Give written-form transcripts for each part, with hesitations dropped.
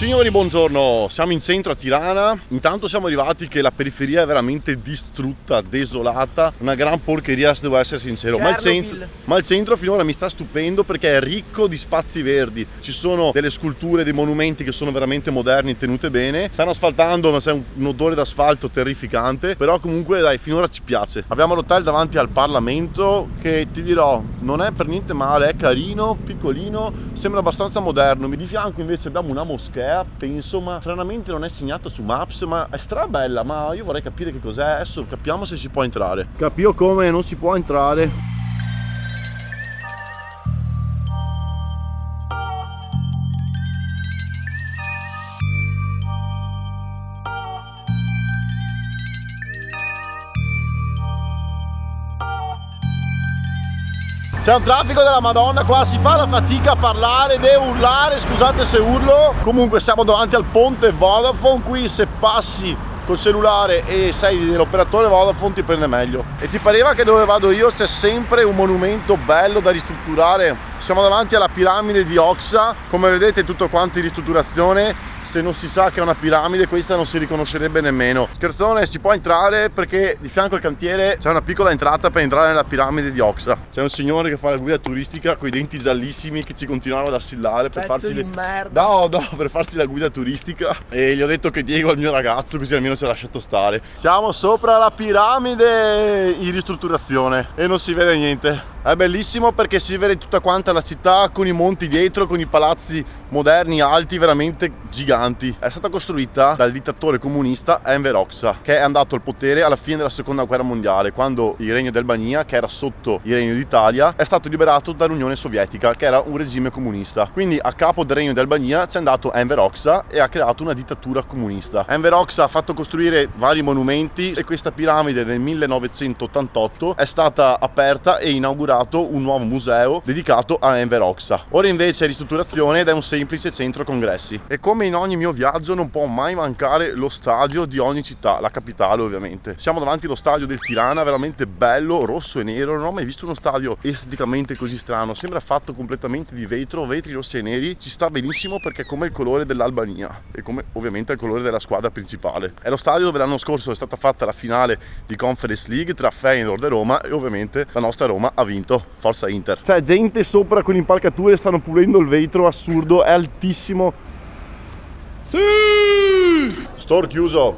Signori, buongiorno, siamo in centro a Tirana. Intanto siamo arrivati che la periferia è veramente distrutta, desolata, una gran porcheria se devo essere sincero. Ma il centro finora mi sta stupendo perché è ricco di spazi verdi. Ci sono delle sculture, dei monumenti che sono veramente moderni, tenute bene. Stanno asfaltando, ma c'è un odore d'asfalto terrificante. Però comunque dai, finora ci piace. Abbiamo l'hotel davanti al Parlamento che ti dirò, non è per niente male, è carino, piccolino, sembra abbastanza moderno. Di fianco invece abbiamo una moschea, penso, ma stranamente non è segnata su Maps, ma è strabella, ma io vorrei capire che cos'è. Adesso capiamo se si può entrare. Capio come non si può entrare. C'è un traffico della Madonna qua, si fa la fatica a parlare, devo urlare, scusate se urlo. Comunque siamo davanti al ponte Vodafone, qui se passi col cellulare e sei dell'operatore Vodafone ti prende meglio. E ti pareva che dove vado io c'è sempre un monumento bello da ristrutturare? Siamo davanti alla piramide di Oxa, come vedete tutto quanto in ristrutturazione. Se non si sa che è una piramide, questa non si riconoscerebbe nemmeno. Scherzone, si può entrare perché di fianco al cantiere c'è una piccola entrata per entrare nella piramide di Oxa. C'è un signore che fa la guida turistica con i denti giallissimi che ci continuava ad assillare per farsi per farsi la guida turistica, e gli ho detto che Diego è il mio ragazzo, così almeno ci ha lasciato stare. Siamo sopra la piramide in ristrutturazione e non si vede niente. È bellissimo perché si vede tutta quanta la città con i monti dietro, con i palazzi moderni alti veramente giganti. È stata costruita dal dittatore comunista Enver Hoxha, che è andato al potere alla fine della seconda guerra mondiale, quando il regno d'Albania, che era sotto il regno d'Italia, è stato liberato dall'Unione Sovietica, che era un regime comunista. Quindi a capo del regno d'Albania c'è andato Enver Hoxha e ha creato una dittatura comunista. Enver Hoxha ha fatto costruire vari monumenti e questa piramide nel 1988 è stata aperta e inaugurata un nuovo museo dedicato a Enver Hoxha. Ora invece è ristrutturazione ed è un semplice centro congressi. E come in ogni mio viaggio non può mai mancare lo stadio di ogni città, la capitale ovviamente. Siamo davanti allo stadio del Tirana, veramente bello, rosso e nero. Non ho mai visto uno stadio esteticamente così strano, sembra fatto completamente di vetro, vetri rossi e neri. Ci sta benissimo perché è come il colore dell'Albania e come ovviamente il colore della squadra principale. È lo stadio dove l'anno scorso è stata fatta la finale di Conference League tra Feyenoord e Roma, e ovviamente la nostra Roma ha vinto. Forza Inter. C'è gente sopra con impalcature, stanno pulendo il vetro, assurdo, è altissimo. Sì! Store chiuso.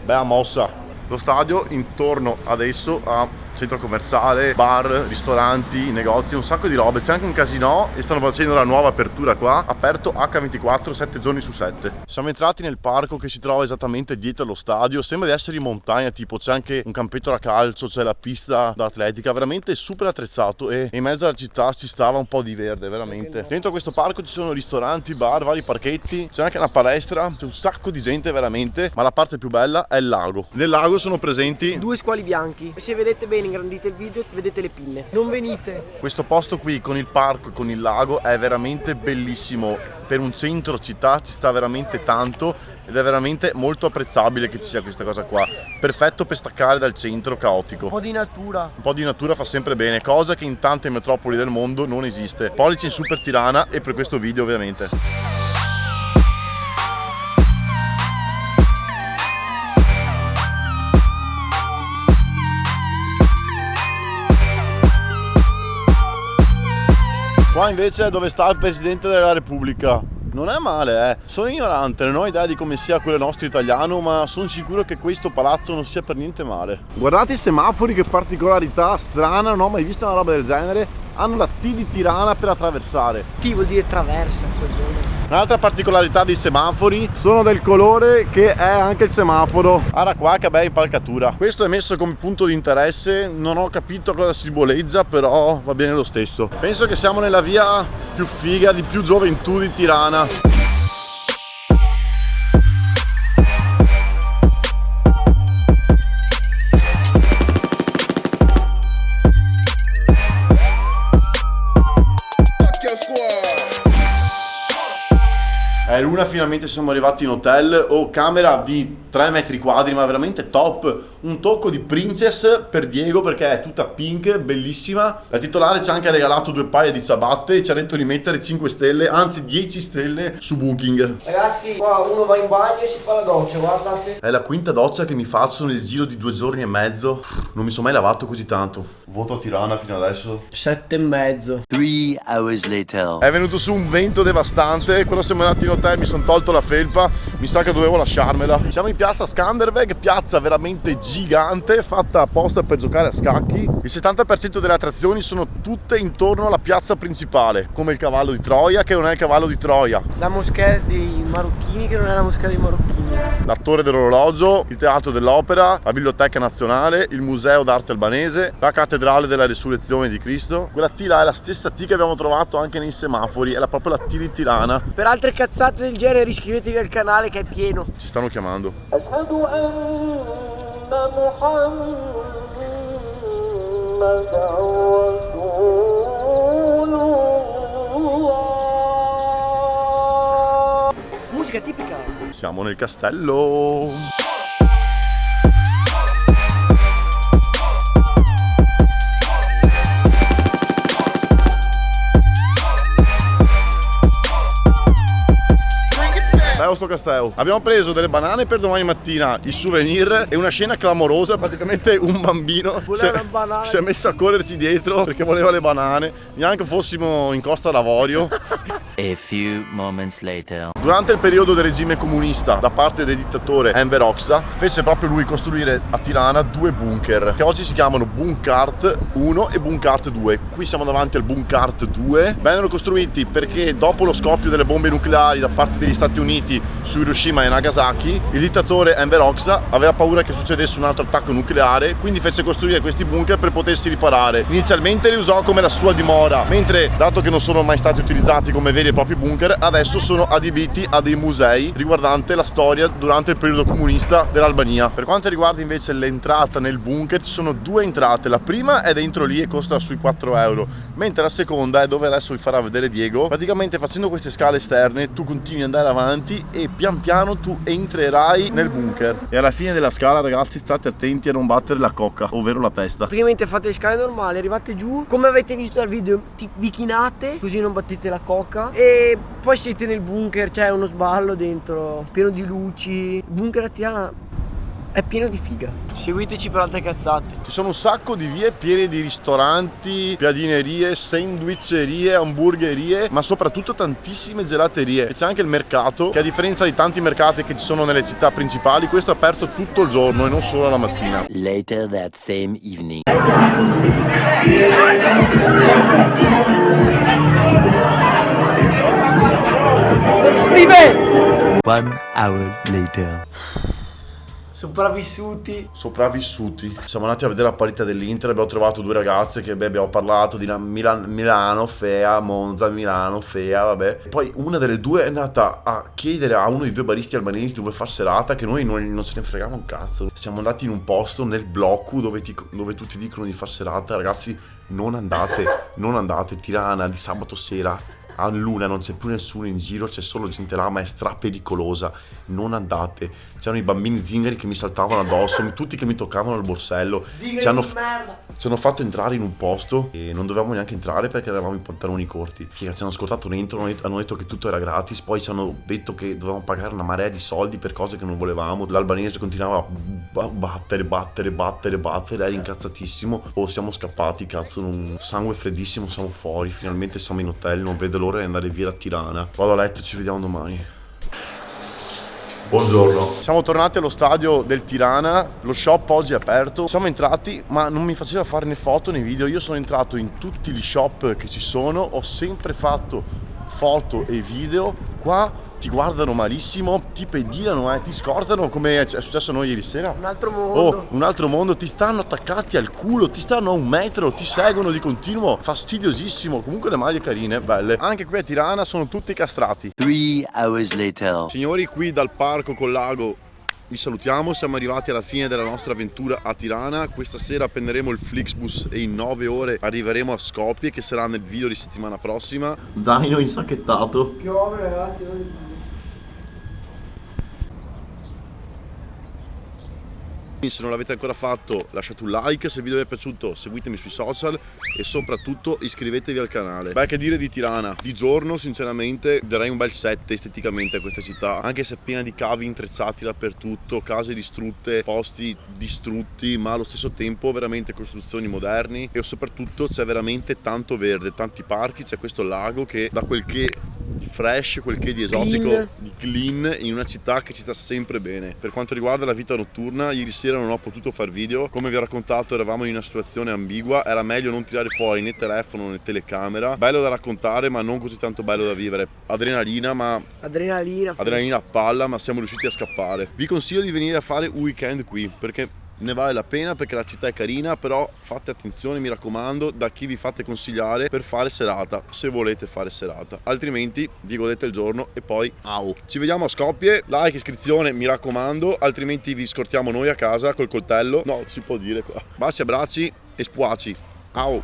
Bella mossa. Lo stadio intorno adesso ha centro commerciale, bar, ristoranti, negozi, un sacco di robe. C'è anche un casino e stanno facendo la nuova apertura qua, aperto H24 7 giorni su 7. Siamo entrati nel parco che si trova esattamente dietro allo stadio, sembra di essere in montagna, tipo c'è anche un campetto da calcio, c'è la pista da atletica, veramente super attrezzato, e in mezzo alla città si stava un po' di verde, veramente. Dentro questo parco ci sono ristoranti, bar, vari parchetti, c'è anche una palestra, c'è un sacco di gente veramente, ma la parte più bella è il lago. Nel lago sono presenti 2 squali bianchi. Se vedete bene, ingrandite il video, vedete le pinne. Non venite. Questo posto qui con il parco e con il lago è veramente bellissimo. Per un centro città ci sta veramente tanto ed è veramente molto apprezzabile che ci sia questa cosa qua. Perfetto per staccare dal centro caotico. Un po' di natura. Un po' di natura fa sempre bene, cosa che in tante metropoli del mondo non esiste. Pollice in su per Tirana e per questo video ovviamente. Qua invece è dove sta il Presidente della Repubblica. Non è male, eh. Sono ignorante, non ho idea di come sia quello nostro italiano, ma sono sicuro che questo palazzo non sia per niente male. Guardate i semafori, che particolarità strana, non ho mai visto una roba del genere. Hanno la T di Tirana per attraversare. T vuol dire traversa, coglione. Un'altra particolarità dei semafori sono del colore che è anche il semaforo. Guarda qua che bella impalcatura. Questo è messo come punto di interesse, non ho capito cosa simboleggia, però va bene lo stesso. Penso che siamo nella via più figa, di più gioventù di Tirana. È l'una, finalmente siamo arrivati in hotel. Oh, camera di 3 metri quadri, ma veramente top. Un tocco di Princess per Diego perché è tutta pink, bellissima. La titolare ci ha anche regalato 2 paia di ciabatte e ci ha detto di mettere 5 stelle, anzi 10 stelle su Booking. Ragazzi, qua uno va in bagno e si fa la doccia, guardate. È la quinta doccia che mi faccio nel giro di 2 giorni e mezzo. Non mi sono mai lavato così tanto. Voto a Tirana fino adesso 7,5. 3 hours later. È venuto su un vento devastante. Quando siamo andati in hotel mi sono tolto la felpa. Mi sa che dovevo lasciarmela. Siamo in piazza Skanderbeg, piazza veramente gigante, fatta apposta per giocare a scacchi. Il 70% delle attrazioni sono tutte intorno alla piazza principale, come il cavallo di Troia, che non è il cavallo di Troia, La moschea dei marocchini, che non è la moschea dei marocchini. la torre dell'orologio, il teatro dell'opera, la biblioteca nazionale, il museo d'arte albanese, la cattedrale della risurrezione di Cristo. Quella T là è la stessa T che abbiamo trovato anche nei semafori, è proprio la T di Tirana. Per altre cazzate del genere iscrivetevi al canale che è pieno. Ci stanno chiamando. Musica tipica. Siamo nel castello. Bello sto castello. Abbiamo preso delle banane per domani mattina, i souvenir e una scena clamorosa. Praticamente un bambino si è messo a correrci dietro perché voleva le banane, neanche fossimo in Costa d'Avorio. A few moments later. Durante il periodo del regime comunista da parte del dittatore Enver Hoxha, fece proprio lui costruire a Tirana 2 bunker che oggi si chiamano Bunkart 1 e Bunkart 2. Qui siamo davanti al Bunkart 2. Vennero costruiti perché dopo lo scoppio delle bombe nucleari da parte degli Stati Uniti su Hiroshima e Nagasaki, il dittatore Enver Hoxha aveva paura che succedesse un altro attacco nucleare, quindi fece costruire questi bunker per potersi riparare. Inizialmente li usò come la sua dimora, mentre, dato che non sono mai stati utilizzati come veri e propri bunker, adesso sono adibiti a dei musei riguardante la storia durante il periodo comunista dell'Albania. Per quanto riguarda invece l'entrata nel bunker, ci sono 2 entrate. La prima è dentro lì e costa sui 4 euro, mentre la seconda è dove adesso vi farà vedere Diego. Praticamente facendo queste scale esterne tu continui ad andare avanti e pian piano tu entrerai nel bunker. E alla fine della scala, ragazzi, state attenti a non battere la cocca, ovvero la testa. Praticamente fate le scale normali, arrivate giù, come avete visto dal video, vi chinate, così non battete la coca. E poi siete nel bunker, c'è uno sballo dentro, pieno di luci. Il bunker a Tirana è pieno di figa. Seguiteci per altre cazzate. Ci sono un sacco di vie piene di ristoranti, piadinerie, sandwicherie, hamburgerie, ma soprattutto tantissime gelaterie. E c'è anche il mercato, che a differenza di tanti mercati che ci sono nelle città principali, questo è aperto tutto il giorno e non solo la mattina. Later that same evening. Vive! 1 hour later. Sopravvissuti. Siamo andati a vedere la partita dell'Inter, abbiamo trovato 2 ragazze che abbiamo parlato di Milano, Fea, Monza, Milano, Fea, vabbè. Poi una delle 2 è andata a chiedere a uno dei 2 baristi albanesi dove far serata, che noi non se ne fregava un cazzo. Siamo andati in un posto nel blocco dove tutti dicono di far serata. Ragazzi, non andate, Tirana di sabato sera a luna, non c'è più nessuno in giro, c'è solo gente là, ma è strapericolosa, non andate. C'erano i bambini zingari che mi saltavano addosso, tutti che mi toccavano il borsello, ci hanno fatto entrare in un posto e non dovevamo neanche entrare perché eravamo in pantaloni corti. Figa, ci hanno ascoltato dentro, hanno detto che tutto era gratis, poi ci hanno detto che dovevamo pagare una marea di soldi per cose che non volevamo. L'albanese continuava a battere, era incazzatissimo. Oh, siamo scappati, cazzo, sangue freddissimo, siamo fuori, finalmente siamo in hotel, non vedo l'ora di andare via da Tirana. Vado a letto, ci vediamo domani. Buongiorno. Siamo tornati allo stadio del Tirana, lo shop oggi è aperto. Siamo entrati, ma non mi faceva fare né foto né video. Io sono entrato in tutti gli shop che ci sono, ho sempre fatto foto e video. Qua ti guardano malissimo, ti pedinano, ti scortano come è successo a noi ieri sera. Un altro mondo. Oh, un altro mondo, ti stanno attaccati al culo, ti stanno a 1 metro, ti seguono di continuo, fastidiosissimo. Comunque le maglie carine, belle. Anche qui a Tirana sono tutti castrati. 3 hours later. Signori, qui dal parco col lago vi salutiamo, siamo arrivati alla fine della nostra avventura a Tirana. Questa sera prenderemo il Flixbus e in 9 ore arriveremo a Skopje, che sarà nel video di settimana prossima. Zaino insacchettato. Piove, ragazzi. Se non l'avete ancora fatto lasciate un like, se il video vi è piaciuto seguitemi sui social e soprattutto iscrivetevi al canale. Beh, che dire di Tirana? Di giorno sinceramente darei un bel 7 esteticamente a questa città, anche se è piena di cavi intrecciati dappertutto, case distrutte, posti distrutti, ma allo stesso tempo veramente costruzioni moderni e soprattutto c'è veramente tanto verde, tanti parchi, c'è questo lago che dà quel che di fresh, quel che di esotico, Clean. di clean in una città che ci sta sempre bene. Per quanto riguarda la vita notturna, ieri sera non ho potuto far video, come vi ho raccontato eravamo in una situazione ambigua, era meglio non tirare fuori né telefono né telecamera, bello da raccontare ma non così tanto bello da vivere, adrenalina a palla, ma siamo riusciti a scappare. Vi consiglio di venire a fare un weekend qui perché ne vale la pena, perché la città è carina, però fate attenzione, mi raccomando, da chi vi fate consigliare per fare serata, se volete fare serata, altrimenti vi godete il giorno e poi au. Ci vediamo a Skopje, like, iscrizione, mi raccomando, altrimenti vi scortiamo noi a casa col coltello, no, si può dire qua. Baci, abbracci e spuaci, au.